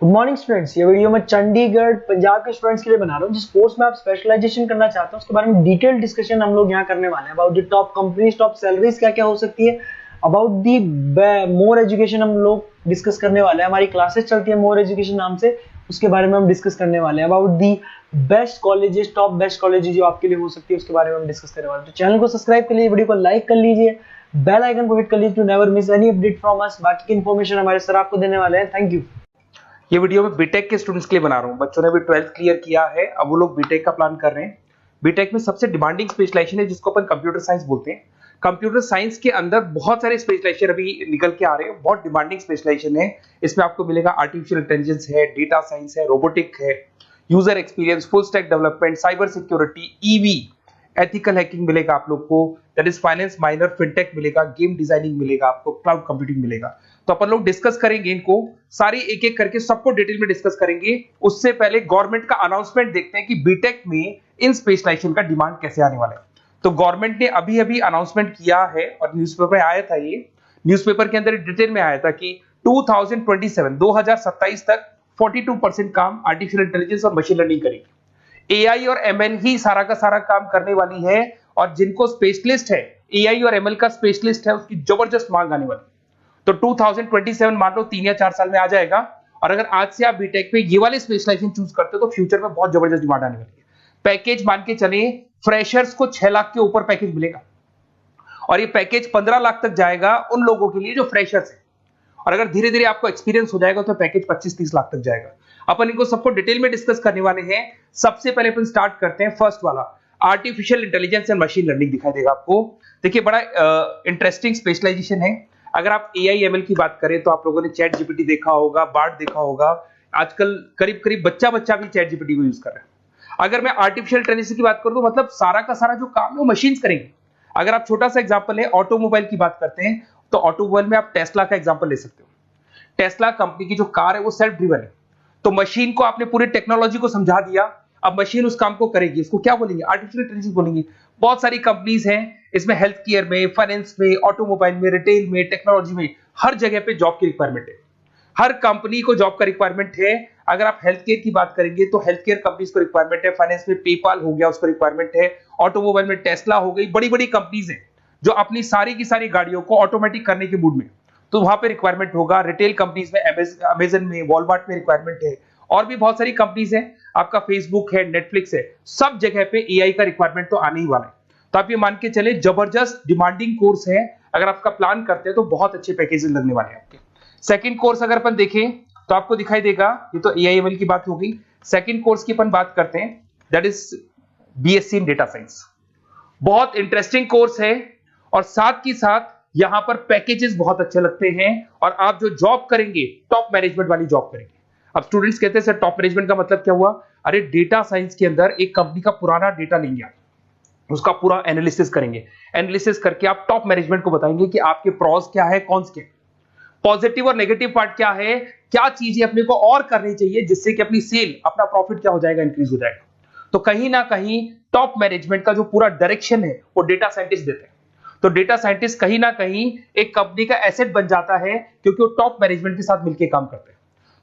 Good morning students. ये video मैं चंडीगढ़ पंजाब के स्टूडेंट्स के लिए बना रहा हूँ जिस कोर्स में आप स्पेशलाइजेशन करना चाहते हैं उसके बारे में डिटेल डिस्कशन हम लोग यहाँ करने वाले हैं। About the top companies, top salaries क्या क्या हो सकती है, अबाउट दी मोर एजुकेशन हम लोग डिस्कस करने वाले हैं। हमारी क्लासेस चलती है मोर एजुकेशन नाम से, उसके बारे में हम डिस्कस करने वाले हैं। About the best colleges, top best colleges जो आपके लिए हो सकती है उसके बारे में हम डिस्कस करने वाले हैं। तो चैनल को सब्सक्राइब कर लीजिए, वीडियो को लाइक कर लीजिए, बेल आइकन को हिट कर लीजिए to never miss any update from us. बाकी की इन्फॉर्मेशन हमारे सर आपको देने वाले हैं। Thank you. ये वीडियो मैं बीटेक के स्टूडेंट्स के लिए बना रहा हूँ। बच्चों ने भी 12th क्लियर किया है, अब वो लोग बीटेक का प्लान कर रहे हैं। बीटेक में सबसे डिमांडिंग स्पेशलाइजेशन है जिसको अपन कंप्यूटर साइंस बोलते हैं। कंप्यूटर साइंस के अंदर बहुत सारे स्पेशलाइजेशन अभी निकल के आ रहे हैं, बहुत डिमांडिंग स्पेशलाइजेशन है। इसमें आपको मिलेगा आर्टिफिशियल इंटेलिजेंस है, डेटा साइंस है, रोबोटिक है, user experience, full stack development, cyber security, EV, ethical hacking मिलेगा आप लोग को, that is finance minor, fintech मिलेगा, गेम डिजाइनिंग मिलेगा, आपको क्लाउड कंप्यूटिंग मिलेगा। तो अपन लोग डिस्कस करेंगे इनको सारी एक एक करके, सबको डिटेल में डिस्कस करेंगे। उससे पहले गवर्नमेंट का अनाउंसमेंट देखते हैं कि बीटेक में इन स्पेशलाइजेशन का डिमांड कैसे आने वाला है। तो गवर्नमेंट ने अभी अभी अनाउंसमेंट किया है और न्यूज़पेपर में आया था, ये न्यूज़पेपर के अंदर डिटेल में आया था कि 2027 तक 42% काम आर्टिफिशियल इंटेलिजेंस और मशीन लर्निंग करेगी। एआई और एमएल ही सारा का सारा काम करने वाली है, और जिनको स्पेशलिस्ट है, एआई और एमएल का स्पेशलिस्ट है, उसकी जबरदस्त मांग आने वाली है। तो 2027 मान लो 3 या 4 साल में आ जाएगा। और अगर आज से आप बीटेक पे ये वाले स्पेशलाइजेशन चूज करते हो तो फ्यूचर में बहुत जबरदस्त डिमांड आने वाली है। पैकेज मान के चले, फ्रेशर्स को 6 लाख के ऊपर पैकेज मिलेगा, और ये पैकेज 15 लाख तक जाएगा उन लोगों के लिए जो फ्रेशर्स है। और अगर धीरे धीरे आपको एक्सपीरियंस हो जाएगा तो पैकेज 25-30 लाख तक जाएगा। अपन इनको सबको डिटेल में डिस्कस करने वाले हैं। सबसे पहले अपन स्टार्ट करते हैं फर्स्ट वाला, artificial intelligence and machine learning दिखाई देगा आपको। देखिए बड़ा इंटरेस्टिंग स्पेशलाइजेशन है। अगर आप एआई एमएल की बात करें तो आप लोगों ने चैट जीपीटी देखा होगा, बार्ड देखा होगा। आजकल करीब करीब बच्चा बच्चा भी चैट जीपीटी को यूज कर रहा है। अगर मैं आर्टिफिशियल इंटेलिजेंस की बात करूं तो मतलब सारा का सारा जो काम है वो मशीन्स करेंगे। अगर आप छोटा सा एग्जांपल है, ऑटोमोबाइल की बात करते हैं तो ऑटोमोबाइल में आप टेस्ला का एग्जांपल ले सकते हो। टेस्ला कंपनी की जो कार है वो सेल्फ ड्रिवन है। तो मशीन को आपने पूरी टेक्नोलॉजी को समझा दिया, अब मशीन उस काम को करेगी। इसको क्या बोलेंगे? आर्टिफिशियल इंटेलिजेंस बोलेंगे। बहुत सारी कंपनीज हैं इसमें, हेल्थ केयर में, फाइनेंस में, ऑटोमोबाइल में, रिटेल में, टेक्नोलॉजी में, हर जगह पे जॉब की रिक्वायरमेंट है। हर कंपनी को जॉब का रिक्वायरमेंट है। अगर आप हेल्थ केयर की बात करेंगे तो हेल्थ केयर कंपनीज को रिक्वायरमेंट है, फाइनेंस में पेपाल हो गया उसको रिक्वायरमेंट है, ऑटोमोबाइल में टेस्ला हो गई, बड़ी बड़ी कंपनीज हैं जो अपनी सारी की सारी गाड़ियों को ऑटोमेटिक करने के मूड में, तो वहां पे रिक्वायरमेंट होगा। रिटेल कंपनीज में अमेजन में, वॉलमार्ट में रिक्वायरमेंट है, और भी बहुत सारी कंपनीज हैं, आपका फेसबुक है, नेटफ्लिक्स है, सब जगह पे एआई का रिक्वायरमेंट तो आने ही वाला है। तो आप ये मान के चले जबरदस्त डिमांडिंग कोर्स है। अगर आपका प्लान करते हैं तो बहुत अच्छे पैकेजेस लगने वाले हैं आपके। सेकंड कोर्स अगर अपन देखें तो आपको दिखाई देगा, ये तो एआई एमएल की बात हो गई। सेकंड कोर्स की अपन बात करते हैं, that is BSc in data science. बहुत इंटरेस्टिंग कोर्स है, और साथ ही साथ यहां पर पैकेजेस बहुत अच्छे लगते हैं, और आप जो जॉब करेंगे टॉप मैनेजमेंट वाली जॉब करेंगे। अब स्टूडेंट्स कहते हैं सर टॉप मैनेजमेंट का मतलब क्या हुआ? अरे डेटा साइंस के अंदर एक कंपनी का पुराना डेटा लेंगे आप, उसका पूरा एनालिसिस करेंगे, एनालिसिस करके आप टॉप मैनेजमेंट को बताएंगे कि आपके प्रॉस क्या है, कॉन्स क्या है, पॉजिटिव और नेगेटिव पार्ट क्या है, क्या चीजें अपने को और करनी चाहिए जिससे कि अपनी सेल, अपना प्रॉफिट क्या हो जाएगा, इंक्रीज हो जाएगा। तो कहीं ना कहीं टॉप मैनेजमेंट का जो पूरा डायरेक्शन है वो डेटा साइंटिस्ट देते हैं। तो डेटा साइंटिस्ट कहीं ना कहीं एक कंपनी का एसेट बन जाता है क्योंकि वो टॉप मैनेजमेंट के साथ मिलकर काम करते हैं।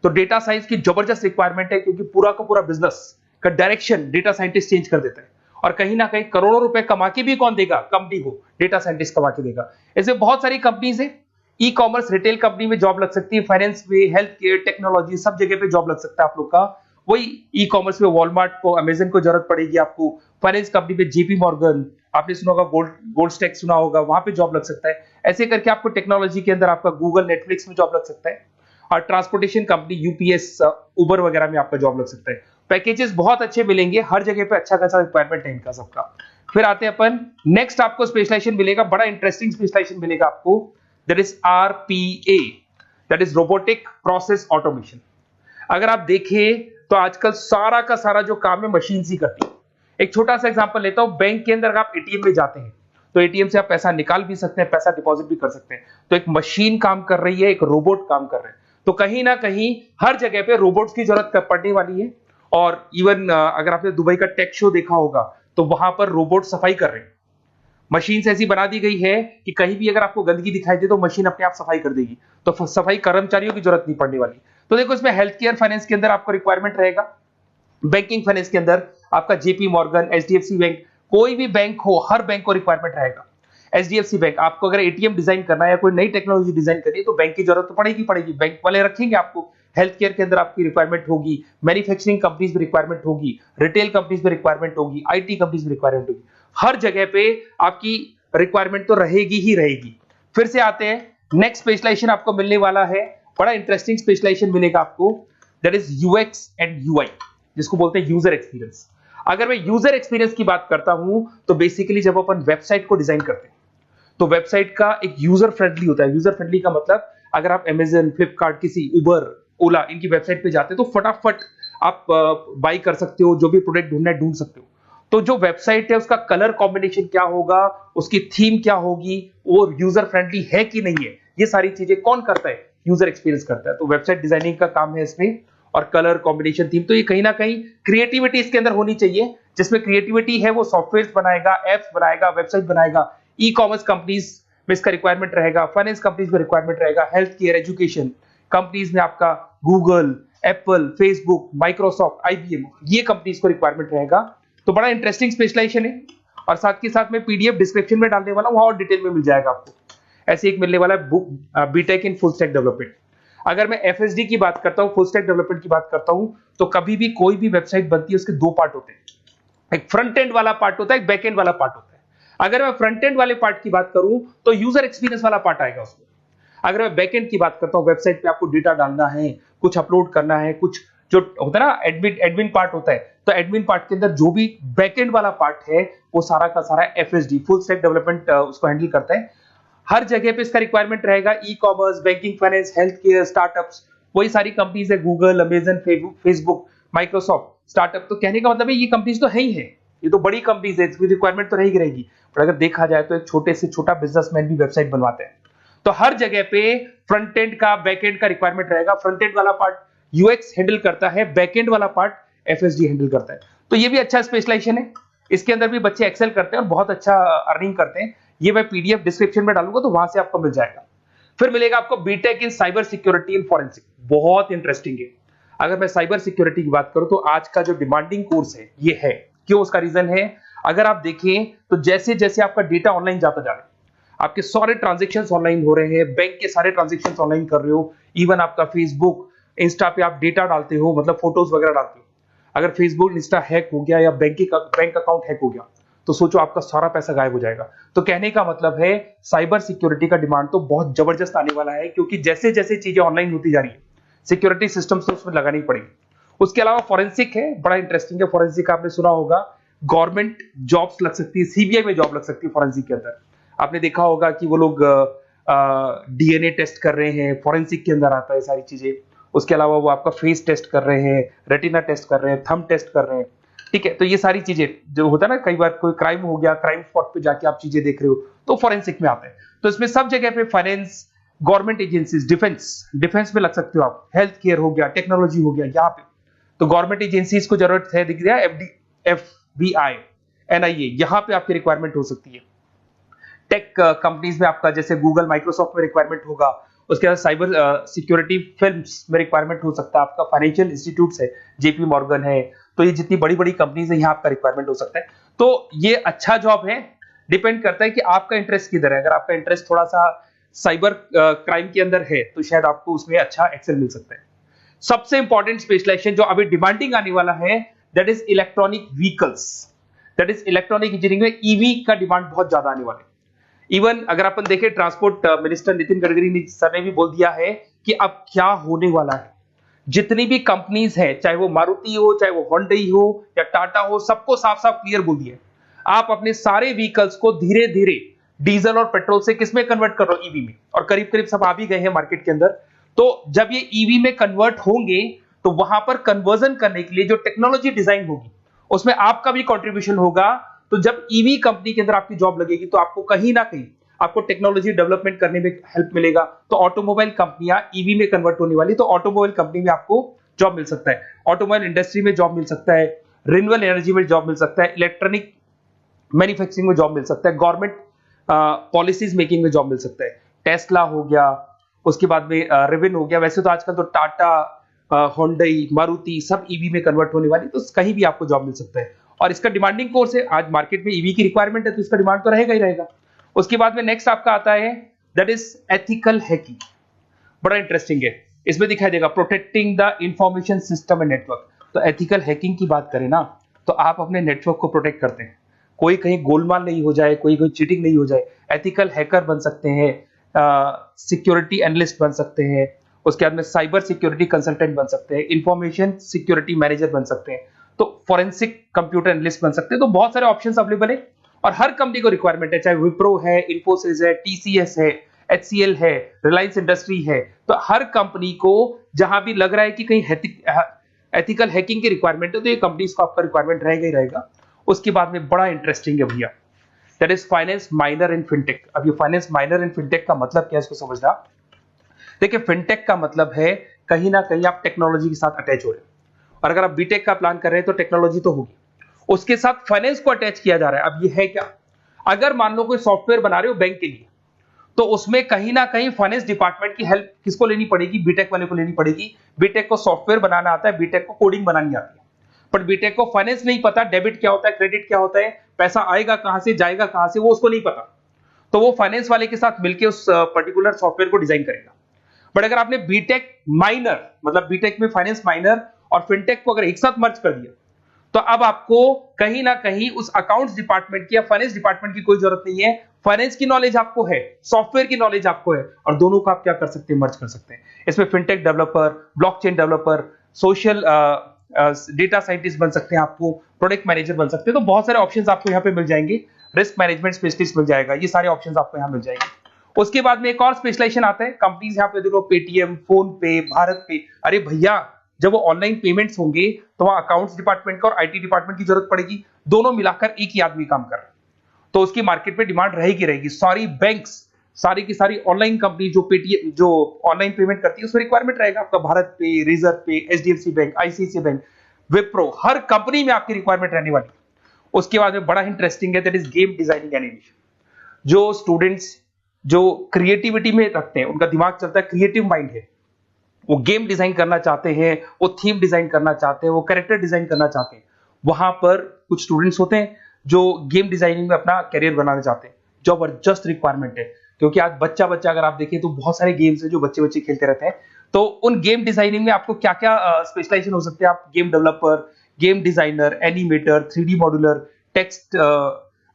तो डेटा साइंस की जबरदस्त रिक्वायरमेंट है क्योंकि पूरा का पूरा बिजनेस का डायरेक्शन डेटा साइंटिस्ट चेंज कर देता है। और कहीं ना कहीं करोड़ों रुपए कमा के भी कौन देगा? कंपनी को डेटा साइंटिस्ट कमा के देगा। ऐसे बहुत सारी कंपनीज है, ई कॉमर्स, रिटेल कंपनी में जॉब लग सकती है, फाइनेंस में, हेल्थ केयर, टेक्नोलॉजी, सब जगह पे जॉब लग सकता है आप लोग का। वही ई कॉमर्स में वॉलमार्ट को, अमेजन को जरूरत पड़ेगी आपको। फाइनेंस कंपनी में जेपी मॉर्गन, आपने सुना होगा, गोल्ड स्टैक सुना होगा, वहां पे जॉब लग सकता है। ऐसे करके आपको टेक्नोलॉजी के अंदर आपका गूगल, नेटफ्लिक्स में जॉब लग सकता है। और ट्रांसपोर्टेशन कंपनी, यूपीएस, उबर वगैरह में आपका जॉब लग सकता है। पैकेजेस बहुत अच्छे मिलेंगे, हर जगह पे अच्छा खासा रिक्वायरमेंट है इनका सबका। फिर आते हैं अपन नेक्स्ट, आपको स्पेशलाइजेशन मिलेगा, बड़ा इंटरेस्टिंग स्पेशलाइजेशन मिलेगा आपको, that is RPA, that is robotic process automation. अगर आप देखें तो आजकल सारा का सारा जो काम है मशीन ही करती है। एक छोटा सा एग्जांपल लेता हूं, बैंक के अंदर अगर आप एटीएम में जाते हैं तो एटीएम से आप पैसा निकाल भी सकते हैं, पैसा डिपॉजिट भी कर सकते हैं। तो एक मशीन काम कर रही है, एक रोबोट काम कर रहे हैं। तो कहीं ना कहीं हर जगह पे रोबोट्स की जरूरत पड़ने वाली है। और इवन अगर आपने दुबई का टेक शो देखा होगा तो वहां पर रोबोट सफाई कर रहे हैं। मशीन ऐसी बना दी गई है कि कहीं भी अगर आपको गंदगी दिखाई दे तो मशीन अपने आप सफाई कर देगी। तो सफाई कर्मचारियों की जरूरत नहीं पड़ने वाली। तो देखो इसमें हेल्थ केयर फाइनेंस के अंदर आपको रिक्वायरमेंट रहेगा, बैंकिंग फाइनेंस के अंदर आपका जेपी मॉर्गन, एचडीएफसी बैंक, कोई भी बैंक हो, हर बैंक को रिक्वायरमेंट रहेगा। एचडीएफसी बैंक, आपको अगर एटीएम डिजाइन करना है या कोई नई टेक्नोलॉजी डिजाइन करनी है तो बैंक की जरूरत तो पड़ेगी, बैंक वाले रखेंगे आपको। हेल्थ केयर के अंदर आपकी रिक्वायरमेंट होगी, मैन्युफैक्चरिंग कंपनीज में रिक्वायरमेंट होगी, रिटेल कंपनीज में रिक्वायरमेंट होगी, आईटी कंपनीज में रिक्वायरमेंट होगी, हर जगह पे आपकी रिक्वायरमेंट तो रहेगी ही रहेगी। फिर से आते हैं, नेक्स्ट स्पेशलाइजेशन आपको मिलने वाला है, बड़ा इंटरेस्टिंग स्पेशलाइजेशन मिलेगा आपको, that is UX and UI, जिसको बोलते हैं यूजर एक्सपीरियंस। अगर मैं यूजर एक्सपीरियंस की बात करता हूं तो बेसिकली जब अपन वेबसाइट को डिजाइन करते हैं तो वेबसाइट का एक यूजर फ्रेंडली होता है। यूजर फ्रेंडली का मतलब अगर आप अमेजन, फ्लिपकार्ट, किसी उबर, ओला, इनकी वेबसाइट पे जाते हैं तो फटाफट आप बाई कर सकते हो, जो भी प्रोडक्ट ढूंढना है ढूंढ सकते हो। तो जो वेबसाइट है उसका कलर कॉम्बिनेशन क्या होगा, उसकी थीम क्या होगी, वो यूजर फ्रेंडली है कि नहीं है, ये सारी चीजें कौन करता है, यूजर एक्सपीरियंस करता है। तो वेबसाइट डिजाइनिंग का काम है इसमें, और कलर कॉम्बिनेशन, थीम, तो ये कहीं ना कहीं क्रिएटिविटी इसके अंदर होनी चाहिए। जिसमें क्रिएटिविटी है वो सॉफ्टवेयर बनाएगा, एप्स बनाएगा, वेबसाइट बनाएगा। ई कॉमर्स कंपनीज में इसका रिक्वायरमेंट रहेगा, फाइनेंस कंपनीज में रिक्वायरमेंट रहेगा, हेल्थ केयर, एजुकेशन कंपनीज में आपका Google, Apple, Facebook, Microsoft, IBM, ये कंपनीज को रिक्वायरमेंट रहेगा। तो बड़ा इंटरेस्टिंग स्पेशलाइजेशन है, और साथ के साथ में पीडीएफ डिस्क्रिप्शन में डालने वाला हूं, वहां और डिटेल में मिल जाएगा आपको। ऐसे एक मिलने वाला है BTech in full stack development. अगर मैं एफएसडी की बात करता हूं, फुल स्टैक डेवलपमेंट की बात करता हूं, तो कभी भी कोई भी वेबसाइट बनती है उसके दो पार्ट होते हैं, एक फ्रंट एंड वाला पार्ट होता है, एक बैक एंड वाला पार्ट होता है। अगर मैं फ्रंट एंड वाले पार्ट की बात करूं तो यूजर एक्सपीरियंस वाला पार्ट आएगा उसमें। अगर मैं बैक एंड की बात करता हूं, वेबसाइट पे आपको डेटा डालना है, कुछ अपलोड करना है, कुछ जो होता है ना एडमिन पार्ट होता है, तो एडमिन पार्ट के अंदर जो भी बैक एंड वाला पार्ट है वो सारा का सारा एफएसडी, फुल स्टैक डेवलपमेंट, उसको हैंडल करता है। हर जगह पे इसका रिक्वायरमेंट रहेगा, e commerce, banking, finance, health care, startups, वही सारी कंपनीज है, Google, Amazon, Facebook, Microsoft, startup. तो कहने का मतलब है ये कंपनीज तो है ही है, ये तो बड़ी कंपनीज है, इसकी रिक्वायरमेंट तो रहेगी। पर अगर देखा जाए तो एक छोटे से छोटा बिजनेसमैन भी वेबसाइट बनवाते हैं। तो हर जगह पे फ्रंट एंड का, बैक एंड का रिक्वायरमेंट रहेगा। फ्रंट एंड वाला पार्ट यूएक्स हैंडल करता है, बैक एंड वाला पार्ट एफएसडी हैंडल करता है। तो ये भी अच्छा स्पेशलाइजेशन है, इसके अंदर भी बच्चे एक्सेल करते हैं और बहुत अच्छा अर्निंग करते हैं। ये मैं पीडीएफ डिस्क्रिप्शन में डालूंगा तो वहां से आपको मिल जाएगा। फिर मिलेगा आपको BTech in cyber security and forensic, बहुत इंटरेस्टिंग है। अगर मैं साइबर सिक्योरिटी की बात करूं तो आज का जो डिमांडिंग कोर्स है ये है। क्यों? उसका रीजन है, अगर आप देखें तो जैसे जैसे आपका डेटा ऑनलाइन जाता जा रहा है, आपके सारे ट्रांजेक्शंस ऑनलाइन हो रहे हैं, बैंक के सारे ट्रांजेक्शंस ऑनलाइन कर रहे हो, इवन आपका फेसबुक, इंस्टा पे आप डेटा डालते हो, मतलब फोटोज वगैरह डालते हो। अगर फेसबुक, इंस्टा हैक हो गया या बैंक अकाउंट हैक हो गया तो सोचो आपका सारा पैसा गायब हो जाएगा। तो कहने का मतलब है साइबर सिक्योरिटी का डिमांड तो बहुत जबरदस्त आने वाला है, क्योंकि जैसे जैसे चीजें ऑनलाइन होती जा रही है सिक्योरिटी सिस्टम्स तो उसमें लगानी पड़ेगी। उसके अलावा फॉरेंसिक है, बड़ा इंटरेस्टिंग है। फॉरेंसिक आपने सुना होगा, गवर्नमेंट जॉब्स लग सकती है, सीबीआई में जॉब लग सकती है फॉरेंसिक के अंदर। आपने देखा होगा कि वो लोग डीएनए टेस्ट कर रहे हैं, फॉरेंसिक के अंदर आता है सारी चीजें। उसके अलावा वो आपका फेस टेस्ट कर रहे हैं, रेटिना टेस्ट कर रहे हैं, थंब टेस्ट कर रहे हैं, ठीक है। तो ये सारी चीजें जो होता है ना, कई बार कोई क्राइम हो गया, क्राइम स्पॉट पे जाके आप चीजें देख रहे हो तो फॉरेंसिक में आता है। तो इसमें सब जगह पे फाइनेंस, गवर्नमेंट एजेंसीज, डिफेंस में लग सकते हो आप, हेल्थ केयर हो गया, टेक्नोलॉजी हो गया, यहाँ पे तो गवर्नमेंट एजेंसीज को जरूरत है, दिख गया एफबीआई, एनआईए, यहाँ पे आपकी रिक्वायरमेंट हो सकती है। टेक कंपनीज में आपका जैसे गूगल, माइक्रोसॉफ्ट में रिक्वायरमेंट होगा। उसके बाद साइबर सिक्योरिटी फिल्म्स में रिक्वायरमेंट हो सकता है आपका, फाइनेंशियल इंस्टीट्यूट्स है, जेपी मॉर्गन है, तो ये जितनी बड़ी बड़ी कंपनीज है यहाँ आपका रिक्वायरमेंट हो सकता है। तो ये अच्छा जॉब है, डिपेंड करता है कि आपका इंटरेस्ट किधर है। अगर आपका इंटरेस्ट थोड़ा सा साइबर क्राइम के अंदर है तो शायद आपको उसमें अच्छा एक्सेल मिल सकता है। सबसे इंपॉर्टेंट स्पेशलाइजेशन जो अभी डिमांडिंग आने वाला है, that is electronic vehicles, that is electronic engineering में ईवी का डिमांड बहुत ज्यादा आने वाला है। इवन अगर अपन देखें, transport minister Nitin Gadkari sir ने भी बोल दिया है कि अब क्या होने वाला है, जितनी भी कंपनीज है, चाहे वो मारुति हो, चाहे वो होंडई हो या टाटा हो, सबको साफ साफ क्लियर बोल दिया, आप अपने सारे व्हीकल्स को धीरे धीरे डीजल और पेट्रोल से किसमें कन्वर्ट कर रहे हो, ईवी में। और करीब करीब सब आ भी गए हैं मार्केट के अंदर। तो जब ये ईवी में कन्वर्ट होंगे तो वहां पर कन्वर्जन करने के लिए जो टेक्नोलॉजी डिजाइन होगी उसमें आपका भी कॉन्ट्रीब्यूशन होगा। तो जब ईवी कंपनी के अंदर आपकी जॉब लगेगी तो आपको कहीं ना कहीं आपको टेक्नोलॉजी डेवलपमेंट करने में हेल्प मिलेगा। तो ऑटोमोबाइल कंपनियां ईवी में कन्वर्ट होने वाली, तो ऑटोमोबाइल कंपनी में आपको जॉब मिल सकता है, ऑटोमोबाइल इंडस्ट्री में जॉब मिल सकता है, रिन्यूएबल एनर्जी में जॉब मिल सकता है, इलेक्ट्रॉनिक मैन्युफैक्चरिंग में जॉब मिल सकता है, गवर्नमेंट पॉलिसीज मेकिंग में जॉब मिल सकता है। टेस्ला हो गया उसके बाद में रिविन हो गया। वैसे तो आजकल तो टाटा, होंडई, मारुति सब ईवी में कन्वर्ट होने वाली, तो कहीं भी आपको जॉब मिल सकता है। और इसका डिमांडिंग कोर्स है, आज मार्केट में ईवी की रिक्वायरमेंट है तो इसका डिमांड तो रहेगा ही रहेगा। उसके बाद में नेक्स्ट आपका आता है दैट इज एथिकल हैकिंग। बड़ा इंटरेस्टिंग है, इसमें दिखाई देगा protecting the information system and network. तो एथिकल हैकिंग की बात करें ना, तो आप अपने नेटवर्क को प्रोटेक्ट करते हैं, कोई कहीं गोलमाल नहीं हो जाए, कोई चीटिंग नहीं हो जाए। एथिकल हैकर बन सकते हैं, सिक्योरिटी एनालिस्ट बन सकते हैं, उसके बाद में साइबर सिक्योरिटी कंसल्टेंट बन सकते हैं, इंफॉर्मेशन सिक्योरिटी मैनेजर बन सकते हैं, तो फॉरेंसिक कंप्यूटर एनालिस्ट बन सकते हैं। तो बहुत सारे ऑप्शंस अवेलेबल है और हर कंपनी को रिक्वायरमेंट है, चाहे विप्रो है, इन्फोसिस है, टीसीएस है, HCL है, रिलायंस इंडस्ट्री है। तो हर कंपनी को जहां भी लग रहा है कि कहीं एथिकल हैकिंग की रिक्वायरमेंट है तो ये कंपनीज को आपका रिक्वायरमेंट रहेगा ही रहेगा। उसके बाद में बड़ा इंटरेस्टिंग है भैया, that is finance minor in fintech. अब ये फाइनेंस माइनर इन फिनटेक का मतलब क्या है, इसको समझना। देखिए, फिनटेक का मतलब है कहीं ना कहीं आप टेक्नोलॉजी के साथ अटैच हो रहे हैं, और अगर आप बीटेक का प्लान कर रहे हैं तो टेक्नोलॉजी तो होगी, उसके साथ फाइनेंस को अटैच किया जा रहा है। अब ये है क्या, अगर मान लो कोई सॉफ्टवेयर बना रहे हो बैंक के लिए, तो उसमें कहीं ना कहीं फाइनेंस डिपार्टमेंट की हेल्प किसको लेनी पड़ेगी, बीटेक वाले को लेनी पड़ेगी। बीटेक को सॉफ्टवेयर बनाना आता है, बीटेक को कोडिंग बनानी आती है, पर बीटेक को फाइनेंस नहीं पता, डेबिट क्या होता है, क्रेडिट क्या होता है, पैसा आएगा कहां से, जाएगा कहां से, वो उसको नहीं पता। तो वो फाइनेंस वाले के साथ मिलकर उस पर्टिकुलर सॉफ्टवेयर को डिजाइन करेगा। बट अगर आपने बीटेक माइनर, मतलब बीटेक में फाइनेंस माइनर और फिनटेक को अगर एक साथ मर्ज कर दिया, तो अब आपको कहीं ना कहीं उस अकाउंट्स डिपार्टमेंट की या फाइनेंस डिपार्टमेंट की कोई जरूरत नहीं है। फाइनेंस की नॉलेज आपको है, सॉफ्टवेयर की नॉलेज आपको है, और दोनों को आप क्या कर सकते हैं, मर्ज कर सकते हैं। इसमें fintech developer, blockchain developer, social data scientist बन सकते हैं, आपको प्रोडक्ट मैनेजर बन सकते हैं। तो बहुत सारे ऑप्शंस आपको यहाँ पे मिल जाएंगे, रिस्क मैनेजमेंट स्पेशलिस्ट मिल जाएगा, ये सारे ऑप्शंस आपको यहाँ मिल जाएंगे। उसके बाद में एक और स्पेशलाइजेशन आता है, कंपनीज यहाँ पे देखो, पेटीएम, फोन पे, भारत पे। अरे भैया, जब वो ऑनलाइन पेमेंट्स होंगे तो वहां अकाउंट्स डिपार्टमेंट का और आईटी डिपार्टमेंट की जरूरत पड़ेगी, दोनों मिलाकर एक ही आदमी काम कर रहा है, तो उसकी मार्केट में डिमांड रहेगी रहेगी। सारी बैंक्स, सारी की सारी ऑनलाइन कंपनी जो पेटीएम, जो ऑनलाइन पेमेंट करती है, उसमें रिक्वायरमेंट रहेगा आपका। भारत पे, Razorpay, HDFC bank, ICICI bank, Wipro, हर कंपनी में आपकी रिक्वायरमेंट रहने वाली है। उसके बाद में बड़ा इंटरेस्टिंग है, that is game designing animation. जो स्टूडेंट्स जो क्रिएटिविटी में रखते हैं, उनका दिमाग चलता है, क्रिएटिव माइंड है, वो गेम डिजाइन करना चाहते हैं, वो थीम डिजाइन करना चाहते हैं, वो कैरेक्टर डिजाइन करना चाहते हैं, वहां पर कुछ स्टूडेंट्स होते हैं जो गेम डिजाइनिंग में अपना करियर बनाना चाहते हैं। जबरदस्त रिक्वायरमेंट है, क्योंकि आज बच्चा बच्चा अगर आप देखें तो बहुत सारे गेम्स हैं जो बच्चे बच्चे खेलते रहते हैं। तो उन गेम डिजाइनिंग में आपको क्या क्या स्पेशलाइजेशन हो सकते हैं, आप game developer, game designer, animator, 3D modular, text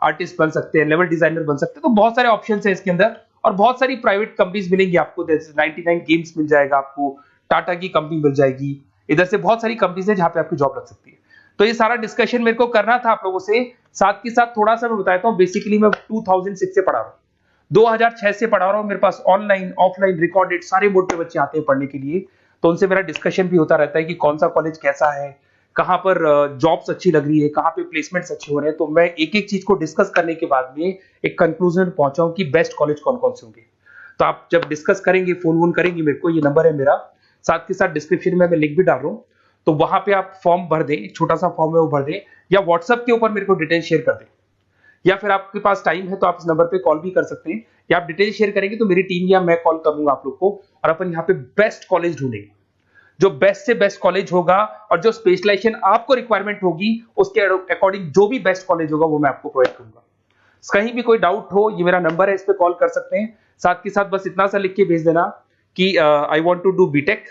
artist बन सकते हैं, लेवल डिजाइनर बन सकते हैं। तो बहुत सारे ऑप्शंस हैं इसके अंदर, और बहुत सारी प्राइवेट कंपनीज मिलेंगी आपको, जैसे 99 गेम्स मिल जाएगा आपको, टाटा की कंपनी मिल जाएगी, इधर से बहुत सारी कंपनीज है जहां पे आपकी जॉब लग सकती है। तो ये सारा डिस्कशन मेरे को करना था आप लोगों से, साथ के साथ थोड़ा सा मैं बताता हूँ। बेसिकली मैं 2006 से पढ़ा रहा हूँ, 2006 से पढ़ा रहा हूँ। मेरे पास ऑनलाइन, ऑफलाइन, रिकॉर्डेड सारे मोड पे बच्चे आते हैं पढ़ने के लिए, तो उनसे मेरा डिस्कशन भी होता रहता है कि कौन सा कॉलेज कैसा है, कहाँ पर जॉब्स अच्छी लग रही है, कहाँ पे प्लेसमेंट्स अच्छे हो रहे हैं। तो मैं एक एक चीज को डिस्कस करने के बाद में एक कंक्लूजन में पहुंचा हूं कि बेस्ट कॉलेज कौन कौन से होंगे। तो आप जब डिस्कस करेंगे, फोन वोन करेंगे मेरे को, ये नंबर है मेरा, साथ के साथ डिस्क्रिप्शन में मैं लिंक भी डाल रहा हूँ, तो वहां पे आप फॉर्म भर दें, एक छोटा सा फॉर्म है वो भर दें, या व्हाट्सएप के ऊपर मेरे को डिटेल शेयर कर दें, या फिर आपके पास टाइम है तो आप इस नंबर पे कॉल भी कर सकते हैं, या आप डिटेल शेयर करेंगे तो मेरी टीम या मैं कॉल करूंगा आप लोग को, और अपन यहाँ पे बेस्ट कॉलेज ढूंढेंगे। जो बेस्ट से बेस्ट कॉलेज होगा और जो स्पेशलाइजेशन आपको रिक्वायरमेंट होगी उसके अकॉर्डिंग जो भी बेस्ट कॉलेज होगा वो मैं आपको प्रोवाइड करूंगा। कहीं भी कोई डाउट हो, ये मेरा नंबर है, इस पे कॉल कर सकते हैं। साथ के साथ बस इतना सा लिख के भेज देना कि I want to do BTech,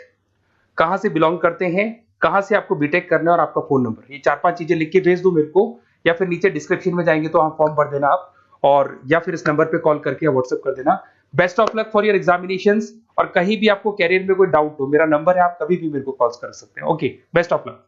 कहां से बिलोंग करते हैं, कहां से आपको बीटेक करना है, और आपका फोन नंबर, ये 4-5 चीजें लिख के भेज दो मेरे को, या फिर नीचे डिस्क्रिप्शन में जाएंगे तो आप फॉर्म भर देना आप, और या फिर इस नंबर पे कॉल करके या व्हाट्सएप कर देना। Best of luck for your examinations, और कहीं भी आपको कैरियर में कोई डाउट हो, मेरा नंबर है, आप कभी भी मेरे को कॉल कर सकते हैं। Okay, best of luck.